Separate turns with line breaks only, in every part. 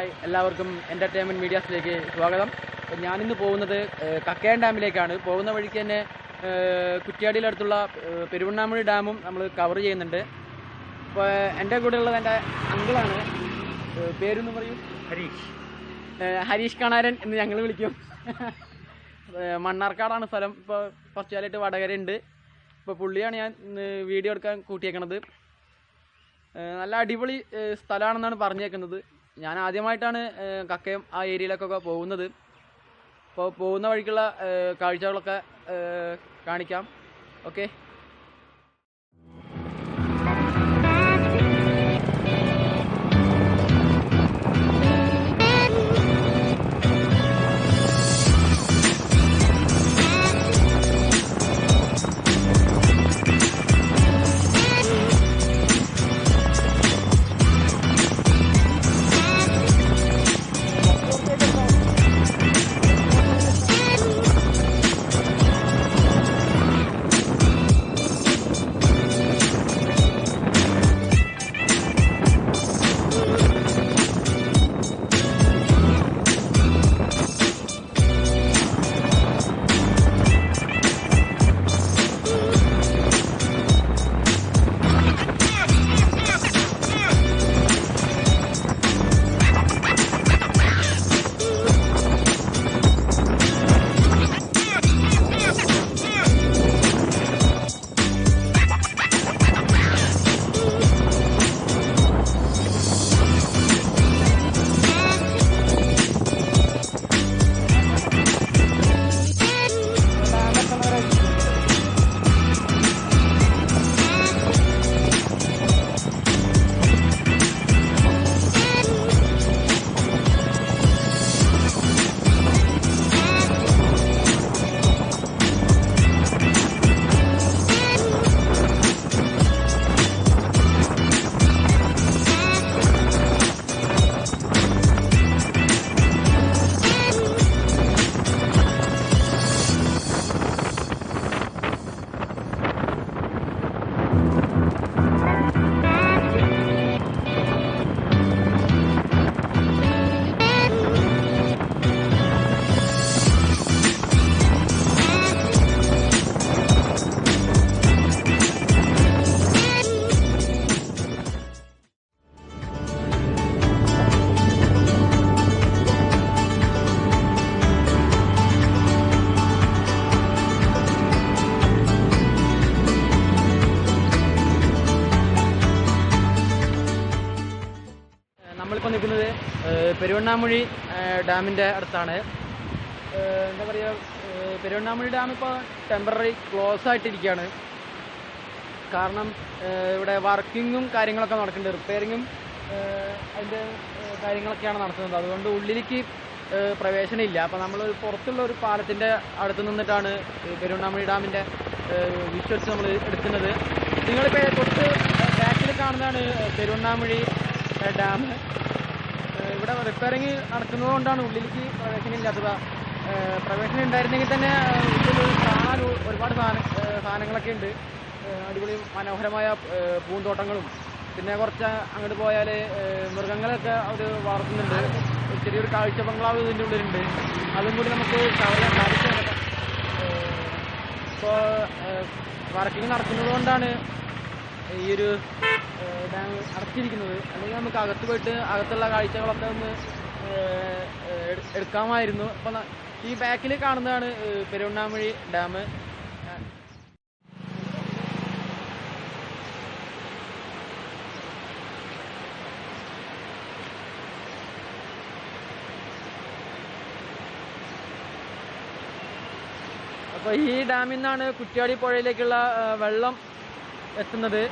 Hi, എല്ലാവർക്കും entertainment മീഡിയാസിലേക്ക് സ്വാഗതം. ഞാനിന്ന് പോകുന്നത് കക്കയം ഡാമിലേക്കാണ്. പോകുന്ന വഴിക്ക് തന്നെ കുറ്റ്യാടിയിലടുത്തുള്ള പെരുവണ്ണാമൊഴി ഡാമും നമ്മൾ കവർ ചെയ്യുന്നുണ്ട്. അപ്പോൾ എൻ്റെ കൂടെ ഉള്ളത് എൻ്റെ അങ്കിളാണ്. പേരൊന്ന് പറയും. ഹരീഷ് കണാരൻ എന്ന് ഞങ്ങൾ വിളിക്കും. മണ്ണാർക്കാടാണ് സ്ഥലം. ഇപ്പോൾ കുറച്ച് കാലമായിട്ട് വടകരയുണ്ട്. ഇപ്പോൾ പുള്ളിയാണ് ഞാൻ വീഡിയോ എടുക്കാൻ കൂട്ടിയേക്കണത്. നല്ല അടിപൊളി സ്ഥലമാണെന്നാണ് പറഞ്ഞേക്കുന്നത്. ഞാൻ ആദ്യമായിട്ടാണ് കക്കയം ആ ഏരിയയിലേക്കൊക്കെ പോകുന്നത്. അപ്പോൾ പോകുന്ന വഴിക്കുള്ള കാഴ്ചകളൊക്കെ കാണിക്കാം. ഓക്കെ. നമ്മളിപ്പോൾ നിൽക്കുന്നത് പെരുവണ്ണാമൊഴി ഡാമിൻ്റെ അടുത്താണ്. എന്താ പറയുക, പെരുവണ്ണാമൊഴി ഡാം ഇപ്പോൾ ടെമ്പററി ക്ലോസ് ആയിട്ടിരിക്കുകയാണ്. കാരണം ഇവിടെ വർക്കിങ്ങും കാര്യങ്ങളൊക്കെ നടക്കുന്നുണ്ട്. റിപ്പയറിങ്ങും അതിൻ്റെ കാര്യങ്ങളൊക്കെയാണ് നടത്തുന്നത്. അതുകൊണ്ട് ഉള്ളിലേക്ക് പ്രവേശനമില്ല. അപ്പോൾ നമ്മൾ പുറത്തുള്ള ഒരു പാലത്തിൻ്റെ അടുത്ത് നിന്നിട്ടാണ് പെരുവണ്ണാമൊഴി ഡാമിൻ്റെ വിഷ്വൽസ് നമ്മൾ എടുക്കുന്നത്. നിങ്ങളിപ്പോൾ തൊട്ട് ബാക്കിൽ കാണുന്നതാണ് പെരുവണ്ണാമൊഴി ഡാം. ഇവിടെ റിപ്പയറിങ് നടക്കുന്നതുകൊണ്ടാണ് ഉള്ളിലേക്ക് പ്രവേശനം ഇല്ലാത്തത്. പ്രവേശനം ഉണ്ടായിരുന്നെങ്കിൽ തന്നെ ഉള്ളിൽ കാണാൻ ഒരുപാട് സാധനങ്ങളൊക്കെ ഉണ്ട്. അടിപൊളി മനോഹരമായ പൂന്തോട്ടങ്ങളും പിന്നെ കുറച്ച് അങ്ങോട്ട് പോയാൽ മൃഗങ്ങളൊക്കെ അവർ വളർത്തുന്നുണ്ട്. ചെറിയൊരു കാഴ്ച ബംഗ്ലാവ് ഇതിൻ്റെ ഉള്ളിലുണ്ട്. അതും കൂടി നമുക്ക് കവർ ചെയ്യാൻ സാധിക്കും. ഇപ്പോൾ വർക്കിംഗ് നടക്കുന്നത് കൊണ്ടാണ് ഈ ഒരു ഡാം അടച്ചിരിക്കുന്നത്. അല്ലെങ്കിൽ നമുക്ക് അകത്ത് പോയിട്ട് അകത്തുള്ള കാഴ്ചകളൊക്കെ ഒന്ന് എടുക്കാമായിരുന്നു. അപ്പം ഈ ബാക്കിൽ കാണുന്നതാണ് പെരുവണ്ണാമൊഴി ഡാം. അപ്പോൾ ഈ ഡാമിൽ നിന്നാണ് കുറ്റ്യാടി പുഴയിലേക്കുള്ള വെള്ളം എത്തുന്നത്.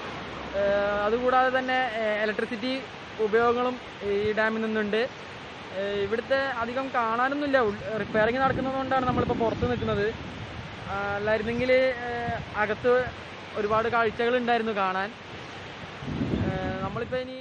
അതുകൂടാതെ തന്നെ ഇലക്ട്രിസിറ്റി ഉപയോഗങ്ങളും ഈ ഡാമിൽ നിന്നുണ്ട്. ഇവിടുത്തെ അധികം കാണാനൊന്നുമില്ല. റിപ്പയറിങ് നടക്കുന്നത് കൊണ്ടാണ് നമ്മളിപ്പോൾ പുറത്ത് നിൽക്കുന്നത്. അല്ലായിരുന്നെങ്കിൽ അകത്ത് ഒരുപാട് കാഴ്ചകൾ ഉണ്ടായിരുന്നു കാണാൻ. നമ്മളിപ്പോൾ ഇനി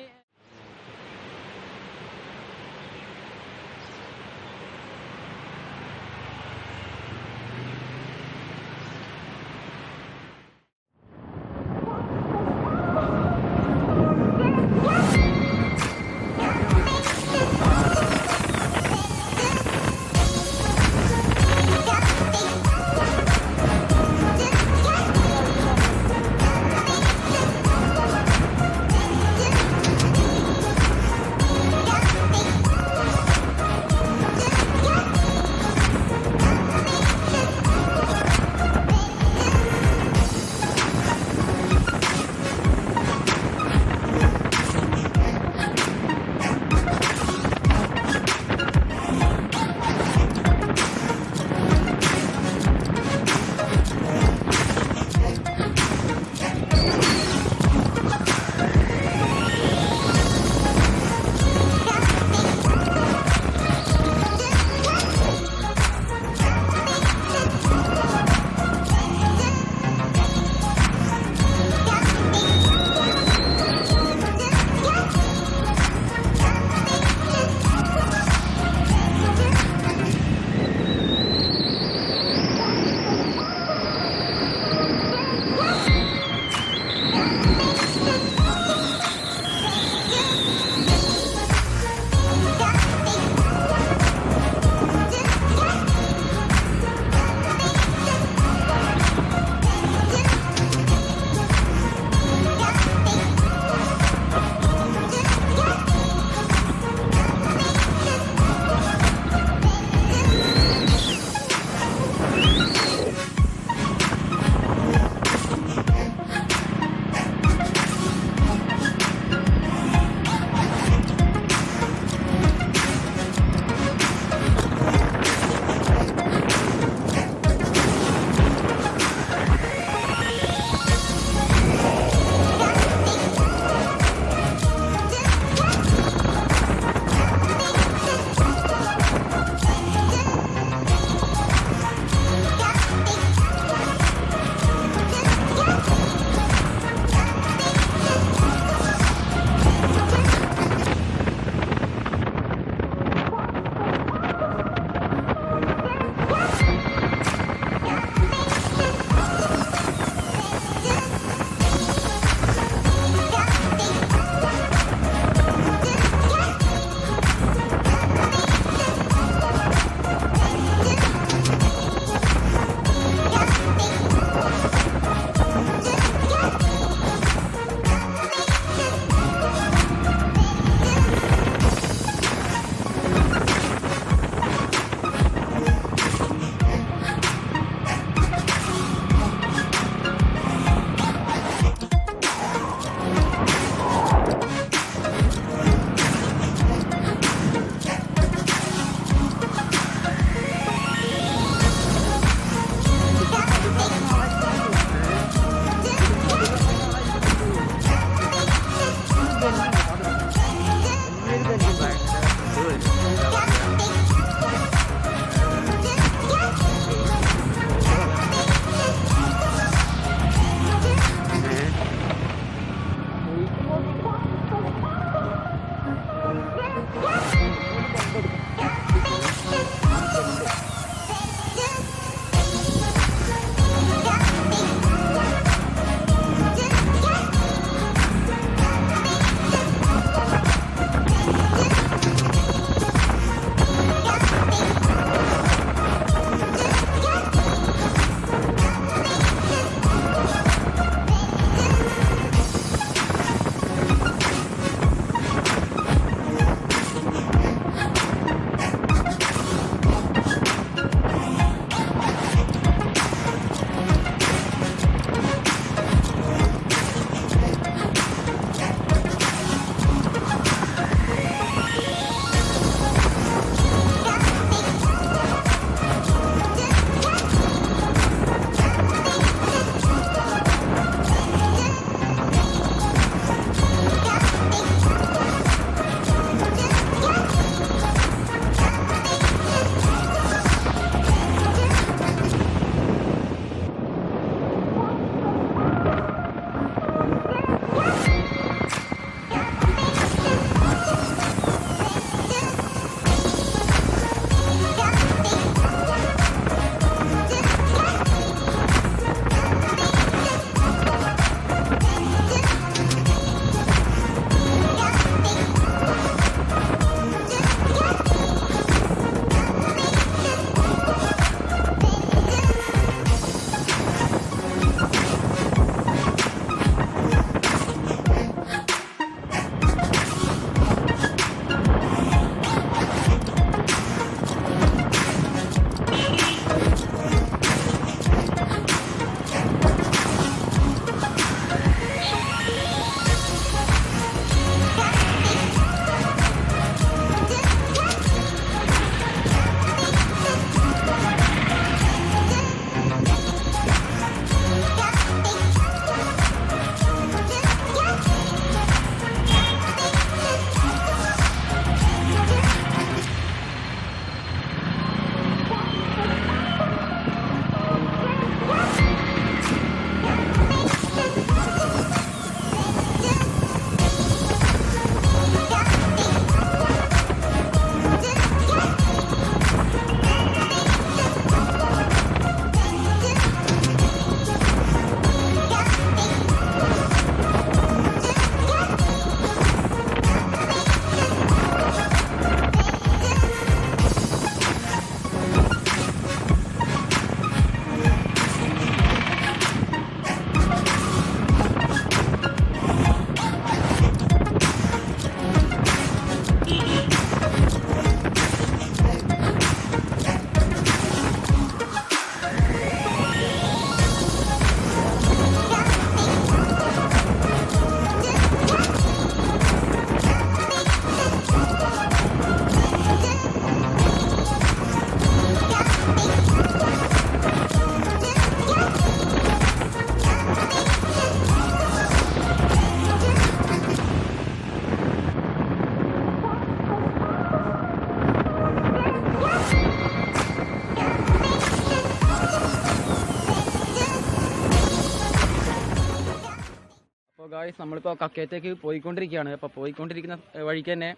അപ്പോൾ ഗായ്സ് നമ്മളിപ്പോൾ കക്കയത്തേക്ക് പോയിക്കൊണ്ടിരിക്കുകയാണ്. അപ്പോൾ പോയിക്കൊണ്ടിരിക്കുന്ന വഴിക്ക് തന്നെ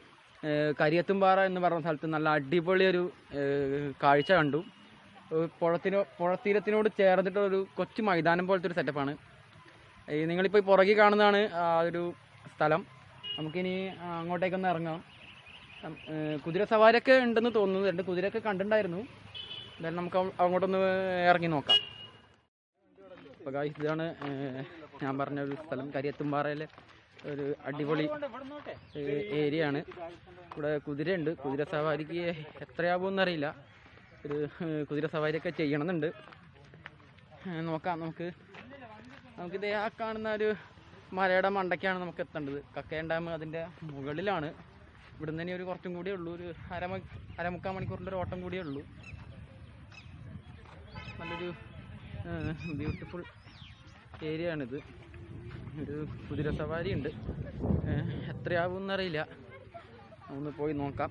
കരിയത്തുംപാറ എന്ന് പറഞ്ഞ സ്ഥലത്ത് നല്ല അടിപൊളി ഒരു കാഴ്ച കണ്ടു. പുഴത്തീരത്തിനോട് ചേർന്നിട്ടൊരു കൊച്ചു മൈതാനം പോലത്തെ ഒരു സെറ്റപ്പാണ്. നിങ്ങളിപ്പോൾ ഈ പുറകിൽ കാണുന്നതാണ് ആ ഒരു സ്ഥലം. നമുക്കിനി അങ്ങോട്ടേക്കൊന്ന് ഇറങ്ങാം. കുതിര സവാരിയൊക്കെ ഉണ്ടെന്ന് തോന്നുന്നു. 2 കുതിരയൊക്കെ കണ്ടിട്ടുണ്ടായിരുന്നു. എന്തായാലും നമുക്ക് അങ്ങോട്ടൊന്ന് ഇറങ്ങി നോക്കാം. അപ്പോൾ ഗായ്സ് ഇതാണ് ഞാൻ പറഞ്ഞ ഒരു സ്ഥലം. കരിയത്തുംപാറയിലെ ഒരു അടിപൊളി ഏരിയ ആണ്. ഇവിടെ കുതിരയുണ്ട്. കുതിര സവാരിക്ക് എത്രയാകുമെന്നറിയില്ല. ഒരു കുതിര സവാരിയൊക്കെ ചെയ്യണമെന്നുണ്ട്. നോക്കാം. നമുക്കിത് ആ കാണുന്ന ഒരു മലയുടെ മണ്ടയ്ക്കാണ് നമുക്ക് എത്തേണ്ടത്. കക്കയം ഡാം അതിൻ്റെ മുകളിലാണ്. ഇവിടുന്ന് തന്നെ ഒരു കുറച്ചും കൂടിയേ ഉള്ളൂ. ഒരു അരമുക്കാൽ മണിക്കൂറിൻ്റെ ഒരു ഓട്ടം കൂടിയേ ഉള്ളൂ. നല്ലൊരു ബ്യൂട്ടിഫുൾ ഏരിയ ആണിത്. ഒരു കുതിര സവാരി ഉണ്ട്. എത്രയാകുമെന്നറിയില്ല. ഒന്ന് പോയി നോക്കാം.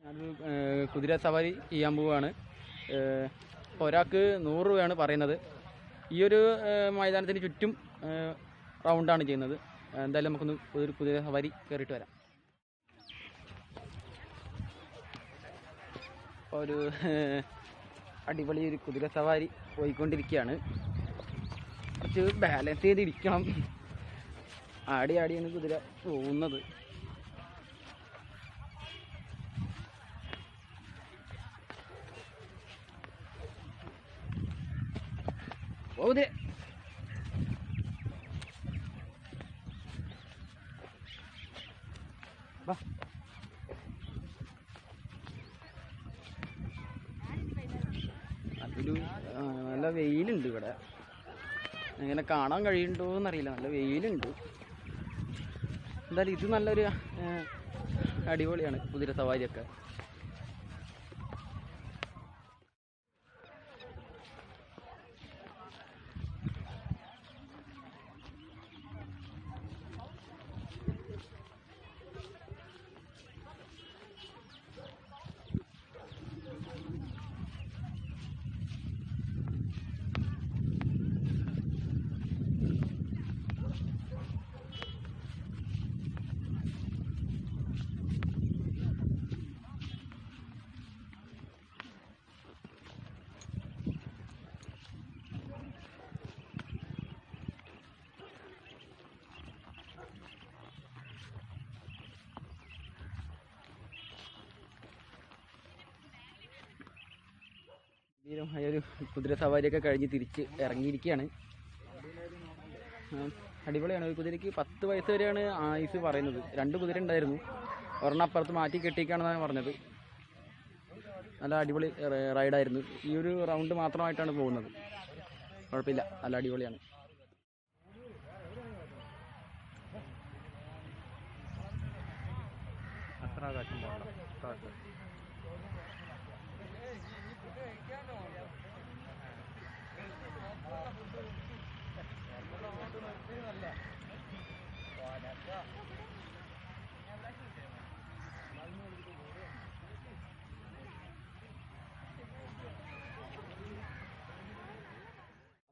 ഞാനൊരു കുതിര സവാരി ചെയ്യാൻ പോവുകയാണ്. ഒരാൾക്ക് 100 രൂപയാണ് പറയുന്നത്. ഈ ഒരു മൈതാനത്തിന് ചുറ്റും റൗണ്ടാണ് ചെയ്യുന്നത്. എന്തായാലും നമുക്കൊന്ന് ഒരു കുതിര സവാരി കയറിയിട്ട് വരാം. ഒരു അടിപൊളി ഒരു കുതിര സവാരി പോയിക്കൊണ്ടിരിക്കുകയാണ്. കുറച്ച് ബാലൻസ് ചെയ്തിരിക്കണം. ആടിയാണ് കുതിര പോകുന്നത്. പോകുന്നേ അതൊരു നല്ല വെയിലുണ്ട് ഇവിടെ. എങ്ങനെ കാണാൻ കഴിയുന്നുണ്ടോ എന്നറിയില്ല. നല്ല വെയിലുണ്ട്. എന്തായാലും ഇത് നല്ലൊരു അടിപൊളിയാണ് കുതിര സവാരിയൊക്കെ. ഒരു കുതിര സവാരിയൊക്കെ കഴിഞ്ഞ് തിരിച്ച് ഇറങ്ങിയിരിക്കുകയാണ്. അടിപൊളിയാണ്. ഒരു കുതിരയ്ക്ക് 10 വയസ്സ് വരെയാണ് ആയുസ് പറയുന്നത്. 2 കുതിര ഉണ്ടായിരുന്നു. ഒരെണ്ണം അപ്പുറത്ത് മാറ്റി കെട്ടിക്കാണെന്നാണ് പറഞ്ഞത്. നല്ല അടിപൊളി റൈഡായിരുന്നു. ഈ ഒരു റൗണ്ട് മാത്രമായിട്ടാണ് പോകുന്നത്. കുഴപ്പമില്ല, നല്ല അടിപൊളിയാണ്.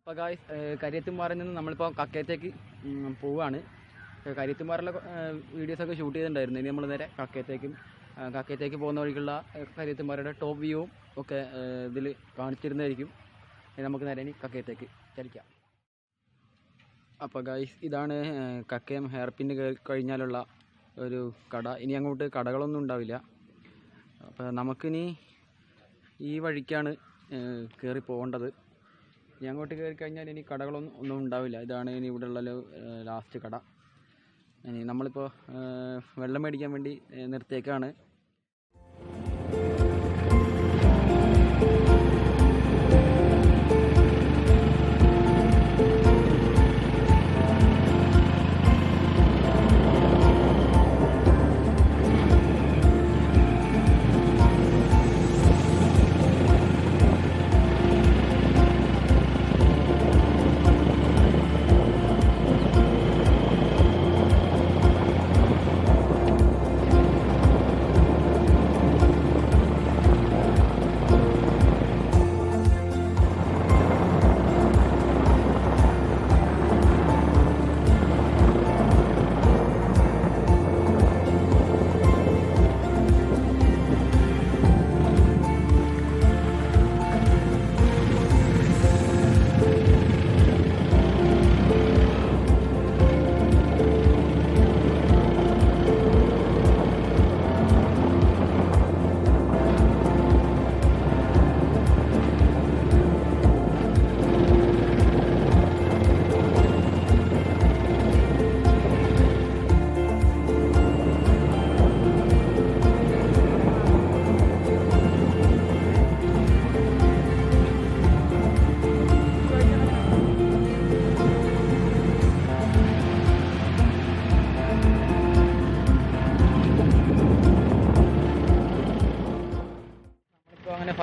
അപ്പോൾ ഗായ്സ് കരിയത്തുംപാറയിൽ നിന്ന് നമ്മളിപ്പോൾ കക്കയത്തേക്ക് പോവുകയാണ്. കരിയത്തുംപാറയിലെ വീഡിയോസൊക്കെ ഷൂട്ട് ചെയ്തിട്ടുണ്ടായിരുന്നു. ഇനി നമ്മൾ നേരെ കക്കയത്തേക്ക് പോകുന്ന വഴിക്കുള്ള കരിയത്തുംപാറയുടെ ടോപ്പ് വ്യൂവും ഒക്കെ ഇതിൽ കാണിച്ചിരുന്നതായിരിക്കും. നമുക്ക് നേരെ ഇനി കക്കയത്തേക്ക് ചലിക്കാം. അപ്പോൾ ഗായ്സ് ഇതാണ് കക്കയം ഹെയർ പിൻ കഴിഞ്ഞാലുള്ള ഒരു കട. ഇനി അങ്ങോട്ട് കടകളൊന്നും ഉണ്ടാവില്ല. അപ്പോൾ നമുക്കിനി ഈ വഴിക്കാണ് കയറി പോകേണ്ടത്. ഇനി അങ്ങോട്ട് കയറി കഴിഞ്ഞാൽ ഇനി കടകളൊന്നും ഉണ്ടാവില്ല. ഇതാണ് ഇനി ഇവിടെയുള്ള ലാസ്റ്റ് കട. ഇനി നമ്മളിപ്പോൾ വെള്ളം മേടിക്കാൻ വേണ്ടി നിർത്തിയേക്കാണ്.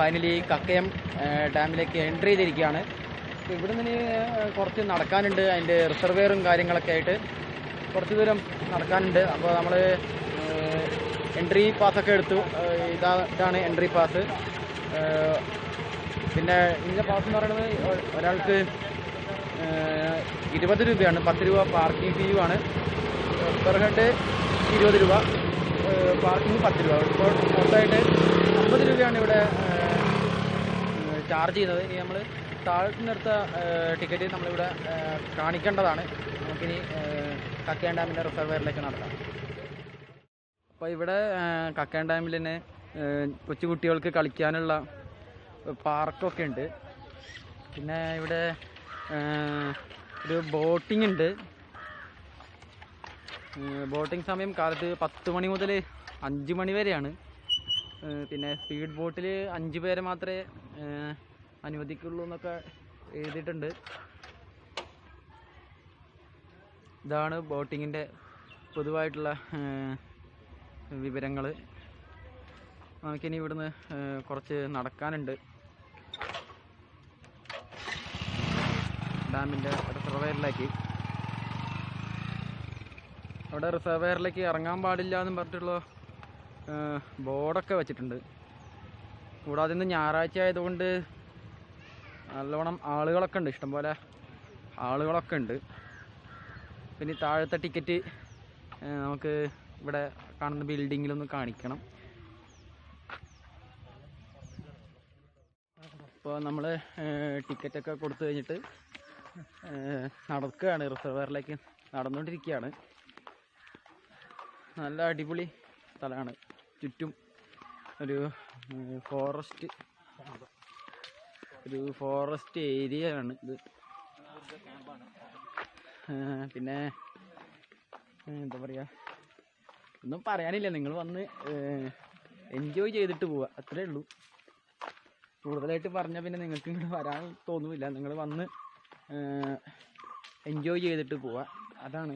ഫൈനലി കക്കയം ഡാമിലേക്ക് എൻട്രി ചെയ്തിരിക്കുകയാണ്. അപ്പോൾ ഇവിടെ നിന്ന് കുറച്ച് നടക്കാനുണ്ട്. അതിൻ്റെ റിസർവെയറും കാര്യങ്ങളൊക്കെ ആയിട്ട് കുറച്ച് ദൂരം നടക്കാനുണ്ട്. അപ്പോൾ നമ്മൾ എൻട്രി പാസ്സൊക്കെ എടുത്തു. ഇതാണ് എൻട്രി പാസ്. പിന്നെ ഇതിൻ്റെ പാസ് എന്ന് പറയുന്നത് ഒരാൾക്ക് 20 രൂപയാണ്. 10 രൂപ പാർക്കിംഗ് ഫീയും ആണ്. പെർ ഹെഡ് 20 രൂപ, പാർക്കിംഗ് 10 രൂപ. ഇപ്പോൾ മൊത്തമായിട്ട് 50 രൂപയാണ് ഇവിടെ ചാർജ് ചെയ്യുന്നത്. ഇനി നമ്മൾ താഴത്ത് നിർത്ത ടിക്കറ്റ് നമ്മളിവിടെ കാണിക്കേണ്ടതാണ്. നമുക്കിനി കക്കയം ഡാമിൻ്റെ റിസർവെയറിലേക്ക് നടത്താം. അപ്പോൾ ഇവിടെ കക്കയം ഡാമിൽ തന്നെ കൊച്ചുകുട്ടികൾക്ക് കളിക്കാനുള്ള പാർക്കൊക്കെ ഉണ്ട്. പിന്നെ ഇവിടെ ഒരു ബോട്ടിംഗ് ഉണ്ട്. ബോട്ടിംഗ് സമയം കാലത്ത് 10 മണി മുതൽ 5 മണി വരെയാണ്. പിന്നെ സ്പീഡ് ബോട്ടിൽ 5 പേരെ മാത്രമേ അനുവദിക്കുള്ളൂ എന്നൊക്കെ എഴുതിയിട്ടുണ്ട്. ഇതാണ് ബോട്ടിങ്ങിൻ്റെ പൊതുവായിട്ടുള്ള വിവരങ്ങൾ. നമുക്കിനി ഇവിടുന്ന് കുറച്ച് നടക്കാനുണ്ട്. ഡാമിൻ്റെ റിസർവെയറിലേക്ക്. അവിടെ റിസർവെയറിലേക്ക് ഇറങ്ങാൻ പാടില്ല എന്നും പറഞ്ഞിട്ടുള്ള ബോർഡൊക്കെ വെച്ചിട്ടുണ്ട്. കൂടാതെ ഇന്ന് ഞായറാഴ്ച ആയതുകൊണ്ട് നല്ലോണം ആളുകളൊക്കെ ഉണ്ട്, ഇഷ്ടംപോലെ ആളുകളൊക്കെ ഉണ്ട്. പിന്നെ താഴത്തെ ടിക്കറ്റ് നമുക്ക് ഇവിടെ കാണുന്ന ബിൽഡിങ്ങിലൊന്ന് കാണിക്കണം. അപ്പോൾ നമ്മൾ ടിക്കറ്റൊക്കെ കൊടുത്തു കഴിഞ്ഞിട്ട് നടക്കുകയാണ്. റിസർവെയറിലേക്ക് നടന്നുകൊണ്ടിരിക്കുകയാണ്. നല്ല അടിപൊളി സ്ഥലമാണ്. ചുറ്റും ഒരു ഫോറസ്റ്റ് ഏരിയ ആണ് ഇത്. പിന്നെ എന്താ പറയുക, ഒന്നും പറയാനില്ല. നിങ്ങൾ വന്ന് എൻജോയ് ചെയ്തിട്ട് പോവുക, അത്രേ ഉള്ളൂ. കൂടുതലായിട്ട് പറഞ്ഞാൽ പിന്നെ നിങ്ങൾക്ക് ഇങ്ങോട്ട് വരാൻ തോന്നുന്നില്ല. നിങ്ങൾ വന്ന് എൻജോയ് ചെയ്തിട്ട് പോവുക. അതാണ്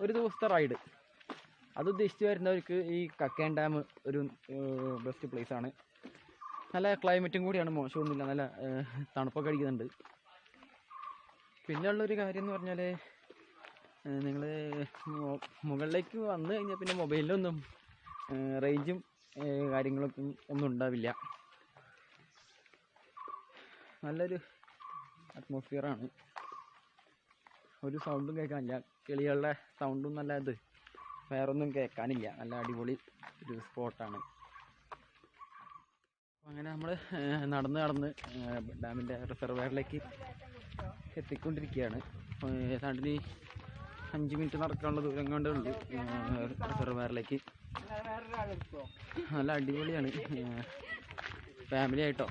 ഒരു ദിവസത്തെ റൈഡ്. അത് ഉദ്ദേശിച്ച് വരുന്നവർക്ക് ഈ കക്കയം ഡാം ഒരു ബെസ്റ്റ് പ്ലേസ് ആണ്. നല്ല ക്ലൈമറ്റും കൂടിയാണ്, മോശമൊന്നുമില്ല. നല്ല തണുപ്പൊക്കെ അടിക്കുന്നുണ്ട്. പിന്നെ ഉള്ളൊരു കാര്യം എന്ന് പറഞ്ഞാൽ നിങ്ങൾ മുകളിലേക്ക് വന്നു കഴിഞ്ഞാൽ പിന്നെ മൊബൈലിലൊന്നും റേഞ്ചും കാര്യങ്ങളൊക്കെ ഒന്നും ഉണ്ടാവില്ല. നല്ലൊരു അറ്റ്മോസ്ഫിയറാണ്. ഒരു സൗണ്ടും കേൾക്കാനില്ല. കിളികളുടെ സൗണ്ടും നല്ല ഇത് വേറൊന്നും കേൾക്കാനില്ല. നല്ല അടിപൊളി ഒരു സ്പോട്ടാണ്. അങ്ങനെ നമ്മൾ നടന്ന് ഡാമിൻ്റെ റിസർവെയറിലേക്ക് എത്തിക്കൊണ്ടിരിക്കുകയാണ്. ഏതാണ്ട് 5 മിനിറ്റ് നടക്കാനുള്ള ദൂരം കൊണ്ടേ ഉള്ളൂ റിസർവെയറിലേക്ക്. നല്ല അടിപൊളിയാണ്. ഫാമിലി ആയിട്ടോ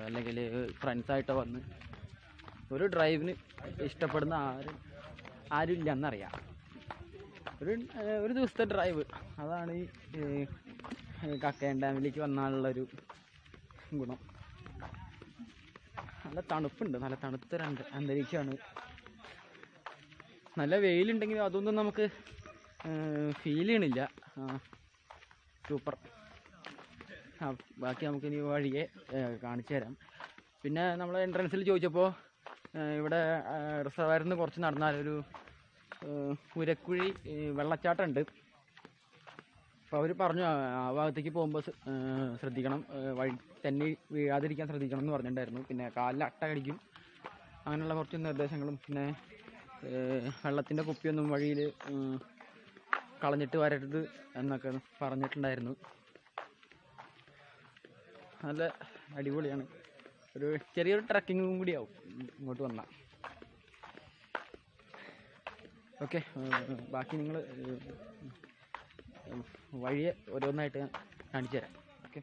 അല്ലെങ്കിൽ ഫ്രണ്ട്സായിട്ടോ വന്ന് ഒരു ഡ്രൈവിന് ഇഷ്ടപ്പെടുന്ന ആരും ഇല്ല എന്നറിയാം. ഒരു ദിവസത്തെ ഡ്രൈവ്, അതാണ് ഈ കക്കയം ഡാമിലേക്ക് വന്നാലുള്ളൊരു ഗുണം. നല്ല തണുപ്പുണ്ട്, നല്ല തണുത്ത അന്തരീക്ഷമാണ്. നല്ല വെയിലുണ്ടെങ്കിലും അതൊന്നും നമുക്ക് ഫീൽ ചെയ്യണില്ല. സൂപ്പർ. ബാക്കി നമുക്കിനി വഴിയെ കാണിച്ചു തരാം. പിന്നെ നമ്മൾ എൻട്രൻസിൽ ചോദിച്ചപ്പോൾ ഇവിടെ റിസർവെയറിൽ നിന്ന് കുറച്ച് നടന്നാൽ ഒരു പുരക്കുഴി വെള്ളച്ചാട്ടം ഉണ്ട്. അപ്പോൾ അവർ പറഞ്ഞു ആ ഭാഗത്തേക്ക് പോകുമ്പോൾ ശ്രദ്ധിക്കണം, വഴി തന്നെ വീഴാതിരിക്കാൻ ശ്രദ്ധിക്കണം എന്ന് പറഞ്ഞിട്ടുണ്ടായിരുന്നു. പിന്നെ കാലിൽ അട്ട കടിക്കും, അങ്ങനെയുള്ള കുറച്ച് നിർദ്ദേശങ്ങളും. പിന്നെ വെള്ളത്തിൻ്റെ കുപ്പിയൊന്നും വഴിയിൽ കളഞ്ഞിട്ട് വരരുത് എന്നൊക്കെ പറഞ്ഞിട്ടുണ്ടായിരുന്നു. നല്ല അടിപൊളിയാണ്. ഒരു ചെറിയൊരു ട്രക്കിങ്ങും കൂടിയാവും ഇങ്ങോട്ട് വന്നാൽ. ഓക്കെ, ബാക്കി നിങ്ങൾ വഴിയെ ഓരോന്നായിട്ട് കാണിച്ചു തരാം. ഓക്കെ,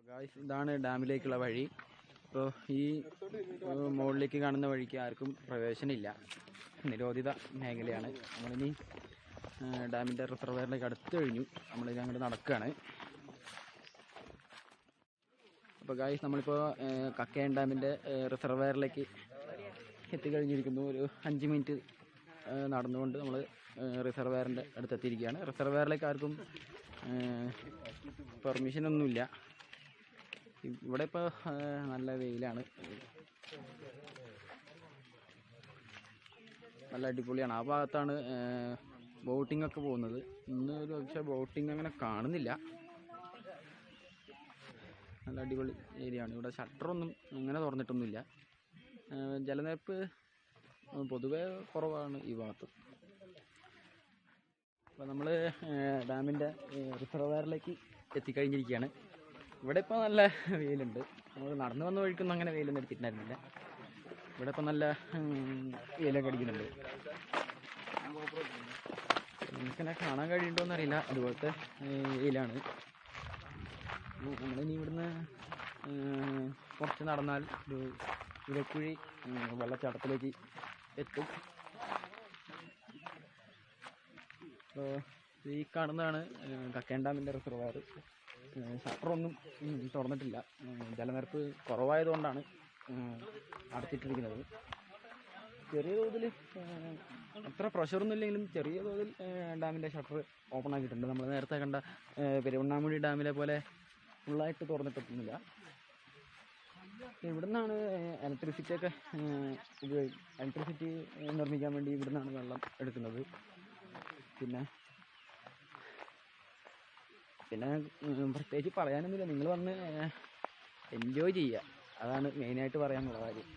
ഗായ്സ്, ഇതാണ് ഡാമിലേക്കുള്ള വഴി. അപ്പോൾ ഈ മുകളിലേക്ക് കാണുന്ന വഴിക്ക് ആർക്കും പ്രവേശനമില്ല, നിരോധിത മേഖലയാണ്. നമ്മളിനി ഡാമിൻ്റെ റിസർവെയറിലേക്ക് അടുത്ത് കഴിഞ്ഞു. നമ്മളിനി അങ്ങോട്ട് നടക്കുകയാണ്. അപ്പോൾ ഗായ്സ്, നമ്മളിപ്പോൾ കക്കയം ഡാമിൻ്റെ റിസർവെയറിലേക്ക് എത്തിക്കഴിഞ്ഞിരിക്കുന്നു. ഒരു 5 മിനിറ്റ് നടന്നുകൊണ്ട് നമ്മൾ റിസർവെയറിൻ്റെ അടുത്തെത്തിയിരിക്കുകയാണ്. റിസർവെയറിലേക്ക് ആർക്കും പെർമിഷനൊന്നുമില്ല. ഇവിടെ ഇപ്പോൾ നല്ല വെയിലാണ്, നല്ല അടിപൊളിയാണ്. ആ ഭാഗത്താണ് ബോട്ടിംഗ് ഒക്കെ പോകുന്നത്. ഇന്ന് ഒരു പക്ഷേ ബോട്ടിംഗ് അങ്ങനെ കാണുന്നില്ല. നല്ല അടിപൊളി ഏരിയ ആണ്. ഇവിടെ ഷട്ടറൊന്നും അങ്ങനെ തുറന്നിട്ടൊന്നുമില്ല. ജലനിരപ്പ് പൊതുവെ കുറവാണ് ഈ ഭാഗത്ത്. അപ്പോൾ നമ്മൾ ഡാമിൻ്റെ റിസർവയറിലേക്ക് എത്തിക്കഴിഞ്ഞിരിക്കുകയാണ്. ഇവിടെ ഇപ്പോൾ നല്ല വെയിലുണ്ട്. നമ്മൾ നടന്നു വന്ന വഴിക്കൊന്നും അങ്ങനെ വെയിലൊന്നും എടുത്തിട്ടുണ്ടായിരുന്നില്ല. ഇവിടെ ഇപ്പോൾ നല്ല വെയിലൊക്കെ അടിക്കുന്നുണ്ട്. നമുക്കെന്നെ കാണാൻ കഴിയുന്നുണ്ടോയെന്ന് അറിയില്ല, അതുപോലത്തെ വെയിലാണ്. നമ്മളിനി ഇവിടുന്ന് കുറച്ച് നടന്നാൽ ഒരു ഇരക്കുഴി വെള്ളച്ചാട്ടത്തിലേക്ക് എത്തും. അപ്പോൾ ഈ കാണുന്നതാണ് കക്കയം ഡാമിൻ്റെ റിസർവയർ. ഷട്ടറൊന്നും തുറന്നിട്ടില്ല. ജലനിരപ്പ് കുറവായതുകൊണ്ടാണ് അടച്ചിട്ടിരിക്കുന്നത്. ചെറിയ തോതിൽ അത്ര പ്രഷറൊന്നും ഇല്ലെങ്കിലും ചെറിയ തോതിൽ ഡാമിൻ്റെ ഷട്ടർ ഓപ്പൺ ആക്കിയിട്ടുണ്ട്. നമ്മൾ നേരത്തെ കണ്ട പെരുവണ്ണാമുഴി ഡാമിലെ പോലെ ഫുള്ളായിട്ട് തുറന്നിട്ടൊന്നുമില്ല. ഇവിടെ നിന്നാണ് ഇലക്ട്രിസിറ്റി നിർമ്മിക്കാൻ വേണ്ടി ഇവിടെ നിന്നാണ് വെള്ളം എടുക്കുന്നത്. പിന്നെ പ്രത്യേകിച്ച് പറയാനൊന്നുമില്ല, നിങ്ങൾ വന്ന് എൻജോയ് ചെയ്യുക, അതാണ് മെയിനായിട്ട് പറയാനുള്ള കാര്യം.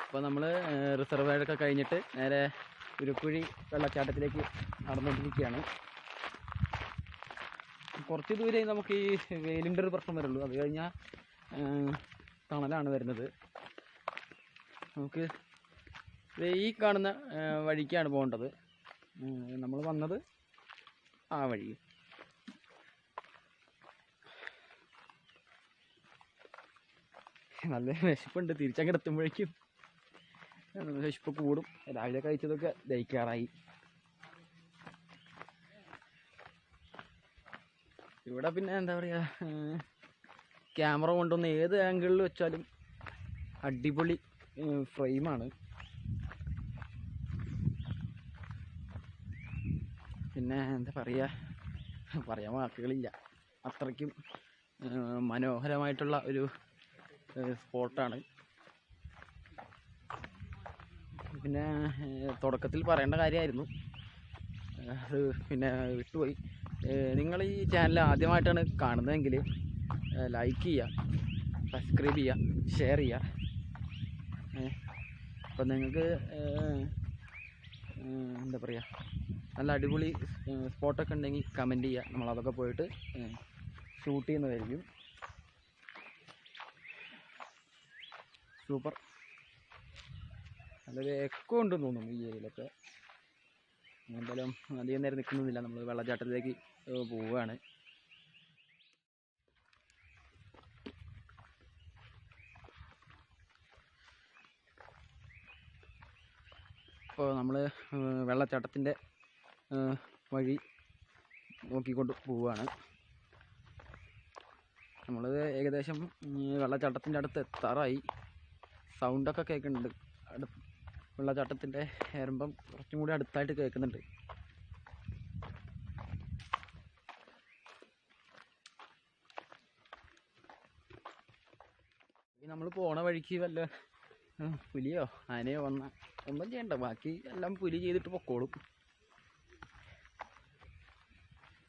അപ്പോൾ നമ്മൾ റിസർവയറൊക്കെ കഴിഞ്ഞിട്ട് നേരെ ഉരുക്കുഴി വെള്ളച്ചാട്ടത്തിലേക്ക് നടന്നുകൊണ്ടിരിക്കുകയാണ്. കുറച്ച് ദൂരെ നമുക്ക് ഈ വെയിലിൻ്റെ ഒരു പ്രശ്നം വരുള്ളൂ. അത് കഴിഞ്ഞാൽ തണലാണ് വരുന്നത്. നമുക്ക് ഈ കാണുന്ന വഴിക്കാണ് പോകേണ്ടത്. നമ്മൾ വന്നത് ആ വഴി. നല്ല വിശപ്പുണ്ട്. തിരിച്ചങ്ങോട്ട് എത്തുമ്പോഴേക്കും വിശപ്പ് കൂടും. രാവിലെ കഴിച്ചതൊക്കെ ദഹിക്കാറായി. ഇവിടെ പിന്നെ എന്താ പറയുക, ക്യാമറ കൊണ്ടൊന്ന് ഏത് ആംഗിളിൽ വെച്ചാലും അടിപൊളി ഫ്രെയിമാണ്. പിന്നെ എന്താ പറയുക, പറയാൻ വാക്കുകളില്ല. അത്രയ്ക്കും മനോഹരമായിട്ടുള്ള ഒരു സ്പോട്ടാണ്. പിന്നെ തുടക്കത്തിൽ പറയേണ്ട കാര്യമായിരുന്നു, അത് പിന്നെ വിട്ടുപോയി. നിങ്ങൾ ഈ ചാനൽ ആദ്യമായിട്ടാണ് കാണുന്നതെങ്കിൽ ലൈക്ക് ചെയ്യുക, സബ്സ്ക്രൈബ് ചെയ്യുക, ഷെയർ ചെയ്യുക. അപ്പം നിങ്ങൾക്ക് എന്താ പറയുക, നല്ല അടിപൊളി സ്പോട്ടൊക്കെ ഉണ്ടെങ്കിൽ കമൻറ്റ് ചെയ്യുക. നമ്മളതൊക്കെ പോയിട്ട് ഷൂട്ട് ചെയ്യുന്നതായിരിക്കും. സൂപ്പർ. നല്ലൊരു എക്കോ ഉണ്ടെന്ന് തോന്നുന്നു ഈ ഏരിയയിലൊക്കെ. എന്തായാലും അധികം നേരം നിൽക്കുന്നില്ല, നമ്മൾ വെള്ളച്ചാട്ടത്തിലേക്ക് പോവുകയാണ്. ഇപ്പോൾ നമ്മൾ വെള്ളച്ചാട്ടത്തിൻ്റെ വഴി നോക്കിക്കൊണ്ട് പോവുകയാണ്. നമ്മൾ ഏകദേശം വെള്ളച്ചാട്ടത്തിൻ്റെ അടുത്ത് എത്താറായി. സൗണ്ടൊക്കെ കേൾക്കുന്നുണ്ട്. വെള്ളച്ചാട്ടത്തിൻ്റെ ഏറുമ്പം കുറച്ചും കൂടി അടുത്തായിട്ട് കേൾക്കുന്നുണ്ട്. നമ്മൾ പോണ വഴിക്ക് വല്ല പുലിയോ ആനയോ ഒന്നും ചെയ്യണ്ട, ബാക്കി എല്ലാം പുലി ചെയ്തിട്ട് പൊക്കോളും.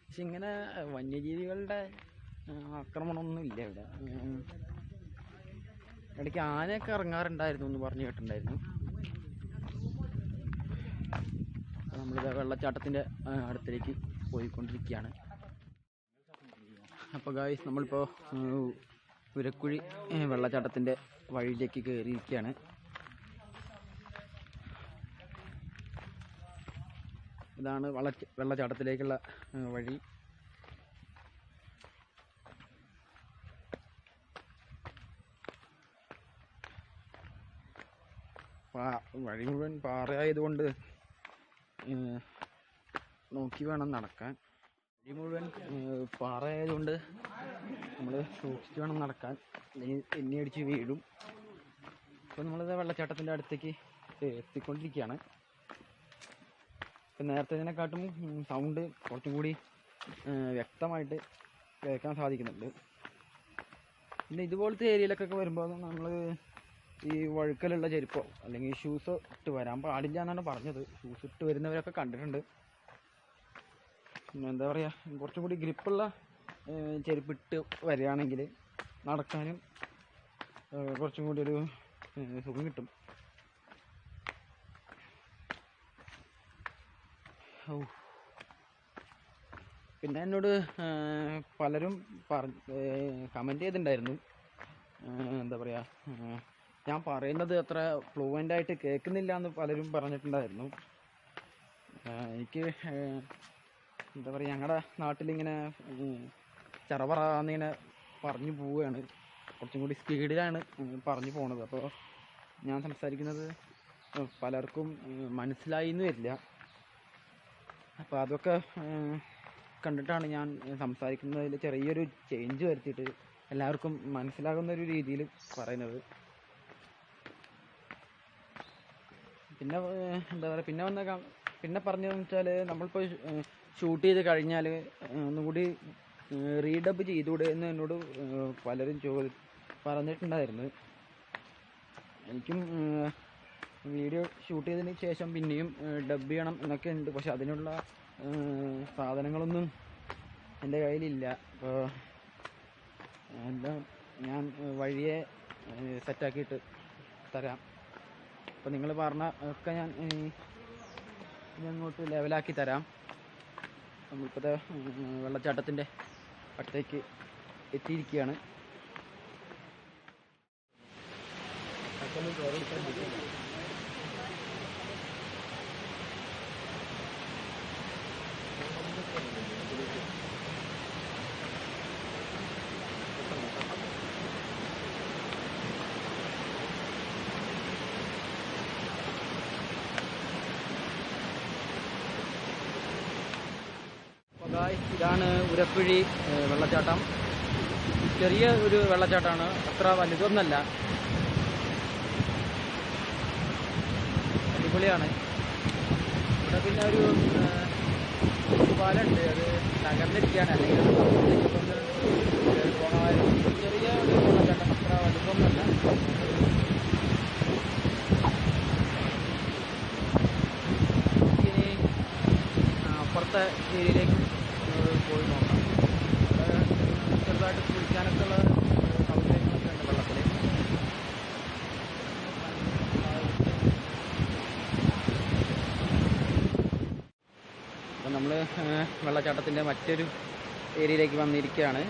പക്ഷെ ഇങ്ങനെ വന്യജീവികളുടെ ആക്രമണമൊന്നും ഇല്ല ഇവിടെ. ഇടയ്ക്ക് ആനയൊക്കെ ഇറങ്ങാറുണ്ടായിരുന്നു എന്ന് പറഞ്ഞു കേട്ടിട്ടുണ്ടായിരുന്നു. നമ്മളിത് വെള്ളച്ചാട്ടത്തിൻ്റെ അടുത്തേക്ക് പോയിക്കൊണ്ടിരിക്കുകയാണ്. അപ്പോൾ ഗായ്സ്, നമ്മളിപ്പോൾ ഉരക്കുഴി വെള്ളച്ചാട്ടത്തിൻ്റെ വഴിയിലേക്ക് കയറിയിരിക്കുകയാണ്. ഇതാണ് വെള്ളച്ചാട്ടത്തിലേക്കുള്ള വഴി. വഴി മുഴുവൻ പാറയായതുകൊണ്ട് നോക്കി വേണം നടക്കാൻ. വഴി മുഴുവൻ പാറയായതുകൊണ്ട് നമ്മൾ സൂക്ഷിച്ച് വേണം നടക്കാൻ, അല്ലെങ്കിൽ തെന്നി അടിച്ച് വീഴും. ഇപ്പോൾ നമ്മളിത് വെള്ളച്ചാട്ടത്തിൻ്റെ അടുത്തേക്ക് എത്തിക്കൊണ്ടിരിക്കുകയാണ്. ഇപ്പം നേരത്തേതിനെക്കാട്ടും സൗണ്ട് കുറച്ചും കൂടി വ്യക്തമായിട്ട് കേൾക്കാൻ സാധിക്കുന്നുണ്ട്. പിന്നെ ഇതുപോലത്തെ ഏരിയയിലൊക്കെ വരുമ്പോൾ നമ്മൾ ഈ വഴുക്കലുള്ള ചെരുപ്പോ അല്ലെങ്കിൽ ഷൂസോ ഇട്ട് വരാൻ പാടില്ല എന്നാണ് പറഞ്ഞത്. ഷൂസ് ഇട്ട് വരുന്നവരൊക്കെ കണ്ടിട്ടുണ്ട്. എന്താ പറയുക, കുറച്ചും കൂടി ഗ്രിപ്പുള്ള ചെരുപ്പിട്ട് വരികയാണെങ്കിൽ നടക്കാനും കുറച്ചും കൂടി ഒരു സുഖം കിട്ടും. പിന്നെ എന്നോട് പലരും കമൻറ്റ് ചെയ്തിട്ടുണ്ടായിരുന്നു, എന്താ പറയുക, ഞാൻ പറയുന്നത് അത്ര ഫ്ലുവൻ്റായിട്ട് കേൾക്കുന്നില്ല എന്ന് പലരും പറഞ്ഞിട്ടുണ്ടായിരുന്നു. എനിക്ക് എന്താ പറയുക, ഞങ്ങളുടെ നാട്ടിലിങ്ങനെ ചറവറാന്നിങ്ങനെ പറഞ്ഞു പോവുകയാണ്, കുറച്ചും കൂടി സ്പീഡിലാണ് പറഞ്ഞു പോണത്. അപ്പോൾ ഞാൻ സംസാരിക്കുന്നത് പലർക്കും മനസ്സിലായി എന്ന് വരില്ല. അപ്പോൾ അതൊക്കെ കണ്ടിട്ടാണ് ഞാൻ സംസാരിക്കുന്നതിൽ ചെറിയൊരു ചേഞ്ച് വരുത്തിയിട്ട് എല്ലാവർക്കും മനസ്സിലാകുന്ന ഒരു രീതിയിൽ പറയുന്നത്. പിന്നെ എന്താ പറയുക, പിന്നെ പറഞ്ഞതെന്ന് വെച്ചാൽ നമ്മളിപ്പോൾ ഷൂട്ട് ചെയ്ത് കഴിഞ്ഞാൽ ഒന്നുകൂടി റീഡബ് ചെയ്തുകൂടെ എന്ന് എന്നോട് പലരും പറഞ്ഞിട്ടുണ്ടായിരുന്നു. എനിക്കും വീഡിയോ ഷൂട്ട് ചെയ്തതിന് ശേഷം പിന്നെയും ഡബ് ചെയ്യണം എന്നൊക്കെ ഉണ്ട്. പക്ഷെ അതിനുള്ള സാധനങ്ങളൊന്നും എൻ്റെ കയ്യിലില്ല. അപ്പോൾ എല്ലാം ഞാൻ വഴിയെ സെറ്റാക്കിയിട്ട് തരാം. അപ്പോൾ നിങ്ങൾ പറഞ്ഞ ഒക്കെ ഞാൻ ഇതങ്ങോട്ട് ലെവലാക്കി തരാം. നമ്മളിപ്പോഴത്തെ വെള്ളച്ചാട്ടത്തിൻ്റെ അടുത്തേക്ക് എത്തിയിരിക്കുകയാണ്. ഇതാണ് ഉരപ്പുഴി വെള്ളച്ചാട്ടം. ചെറിയ ഒരു വെള്ളച്ചാട്ടമാണ്, അത്ര വലുതൊന്നല്ല, അടിപൊളിയാണ്. ഇവിടെ പിന്നെ ഒരു പാലുണ്ട്, അത് തകർന്നിരിക്കുകയാണ്, അല്ലെങ്കിൽ പോകണമായിരുന്നു. ചെറിയ ഒരു വെള്ളച്ചാട്ടം, അത്ര വലുതൊന്നല്ല. ഇനി അപ്പുറത്തെ ഏരിയയിലേക്ക് പോയി നോക്കാം. ചെറുതായിട്ട് കുളിക്കാനൊക്കെ ഉള്ള സൗകര്യങ്ങളൊക്കെ ഉണ്ട് വെള്ളത്തിൽ. അപ്പം നമ്മൾ വെള്ളച്ചാട്ടത്തിൻ്റെ മറ്റൊരു ഏരിയയിലേക്ക് വന്നിരിക്കുകയാണ്.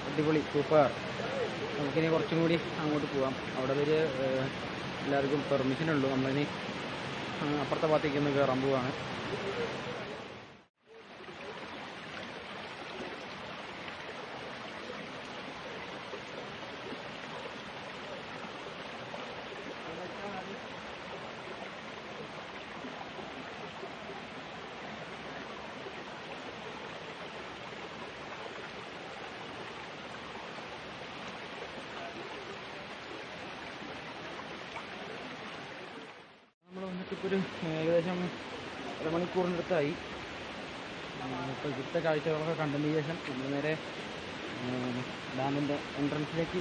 അടിപൊളി, സൂപ്പർ. നമുക്കിനി കുറച്ചും കൂടി അങ്ങോട്ട് പോവാം. അവിടെ ഒരു എല്ലാവർക്കും പെർമിഷനുള്ളൂ. നമ്മളിനി അപ്പുറത്തെ ഭാഗത്തേക്ക് ഒന്ന് കയറാൻ പോവാണ്. നമ്മൾ വന്നിട്ടിപ്പോൾ ഒരു ഏകദേശം 1 മണിക്കൂറിനടുത്തായി. ഇപ്പോൾ ഇവിടുത്തെ കാഴ്ചകളൊക്കെ കണ്ടതിന് ശേഷം നമ്മൾ നേരെ ഡാമിൻ്റെ എൻട്രൻസിലേക്ക്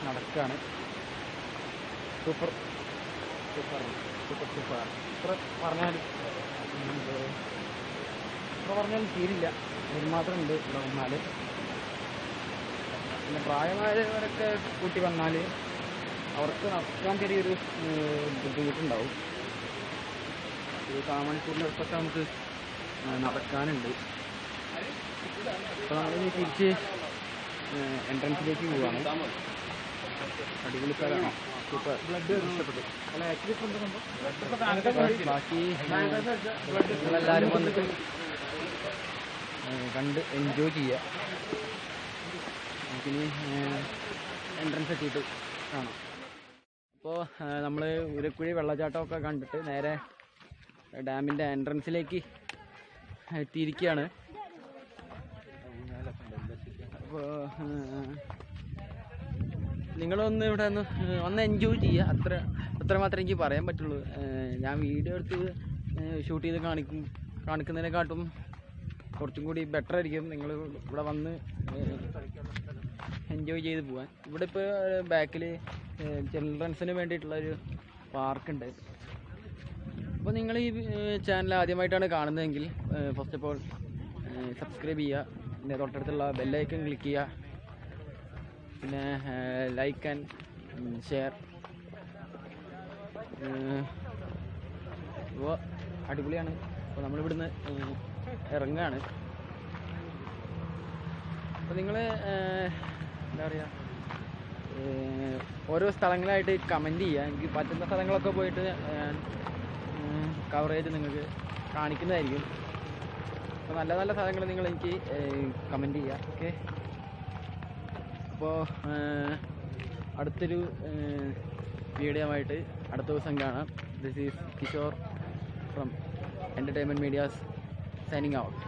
നടക്കുകയാണ്. Super super super super. ഇത്ര പറഞ്ഞാലും തീരില്ല, അതിന് മാത്രമുണ്ട് ഇവിടെ വന്നാൽ. പിന്നെ പ്രായമായവരൊക്കെ കൂട്ടി വന്നാൽ അവർക്ക് നടക്കാൻ ചെറിയൊരു ബുദ്ധിമുട്ടുണ്ടാവും. ഒരു 1 മണിക്കൂറിനടുത്തൊക്കെ നമുക്ക് നടക്കാനുണ്ട്. അപ്പോൾ നമ്മളിനി തിരിച്ച് എൻട്രൻസിലേക്ക് പോവുകയാണ്. അടിപൊളി സ്ഥലമാണ്. സൂപ്പർ ഇഷ്ടപ്പെട്ടു. ബാക്കി നിങ്ങളെല്ലാവരും വന്നിട്ട് കണ്ട് എൻജോയ് ചെയ്യുക. നമുക്കിനി എൻട്രൻസ് എത്തിയിട്ട് കാണാം. അപ്പോൾ നമ്മൾ ഉരക്കുഴി വെള്ളച്ചാട്ടമൊക്കെ കണ്ടിട്ട് നേരെ ഡാമിൻ്റെ എൻട്രൻസിലേക്ക് എത്തിയിരിക്കുകയാണ്. അപ്പോൾ നിങ്ങളൊന്ന് ഇവിടെ ഒന്ന് എൻജോയ് ചെയ്യുക. അത്ര മാത്രമേ എനിക്ക് പറയാൻ പറ്റുള്ളൂ. ഞാൻ വീഡിയോ എടുത്ത് ഷൂട്ട് ചെയ്ത് കാണിക്കുന്നതിനെക്കാട്ടും കുറച്ചും കൂടി ബെറ്റർ ആയിരിക്കും നിങ്ങൾ ഇവിടെ വന്ന് എൻജോയ് ചെയ്ത് പോകാൻ. ഇവിടെ ഇപ്പോൾ ബാക്കിൽ ചിൽഡ്രൻസിന് വേണ്ടിയിട്ടുള്ളൊരു പാർക്കുണ്ട്. അപ്പോൾ നിങ്ങൾ ഈ ചാനൽ ആദ്യമായിട്ടാണ് കാണുന്നതെങ്കിൽ ഫസ്റ്റ് ഓഫ് ഓൾ സബ്സ്ക്രൈബ് ചെയ്യുക, പിന്നെ തൊട്ടടുത്തുള്ള ബെല്ലൈക്കൺ ക്ലിക്ക് ചെയ്യുക, പിന്നെ ലൈക്ക് ആൻഡ് ഷെയർ. അപ്പോൾ അടിപൊളിയാണ്. അപ്പോൾ നമ്മളിവിടുന്ന് ഇറങ്ങുകയാണ്. അപ്പോൾ നിങ്ങൾ എന്താ പറയുക, ഓരോ സ്ഥലങ്ങളായിട്ട് കമൻറ്റ് ചെയ്യുക. എനിക്ക് പറ്റുന്ന സ്ഥലങ്ങളൊക്കെ പോയിട്ട് കവറേജ് നിങ്ങൾക്ക് കാണിക്കുന്നതായിരിക്കും. അപ്പോൾ നല്ല നല്ല സ്ഥലങ്ങൾ നിങ്ങൾ എനിക്ക് കമൻറ്റ് ചെയ്യുക. ഓക്കെ, അപ്പോൾ അടുത്തൊരു വീഡിയോ ആയിട്ട് അടുത്ത ദിവസം കാണാം. This is Kishore from entertainment medias signing out.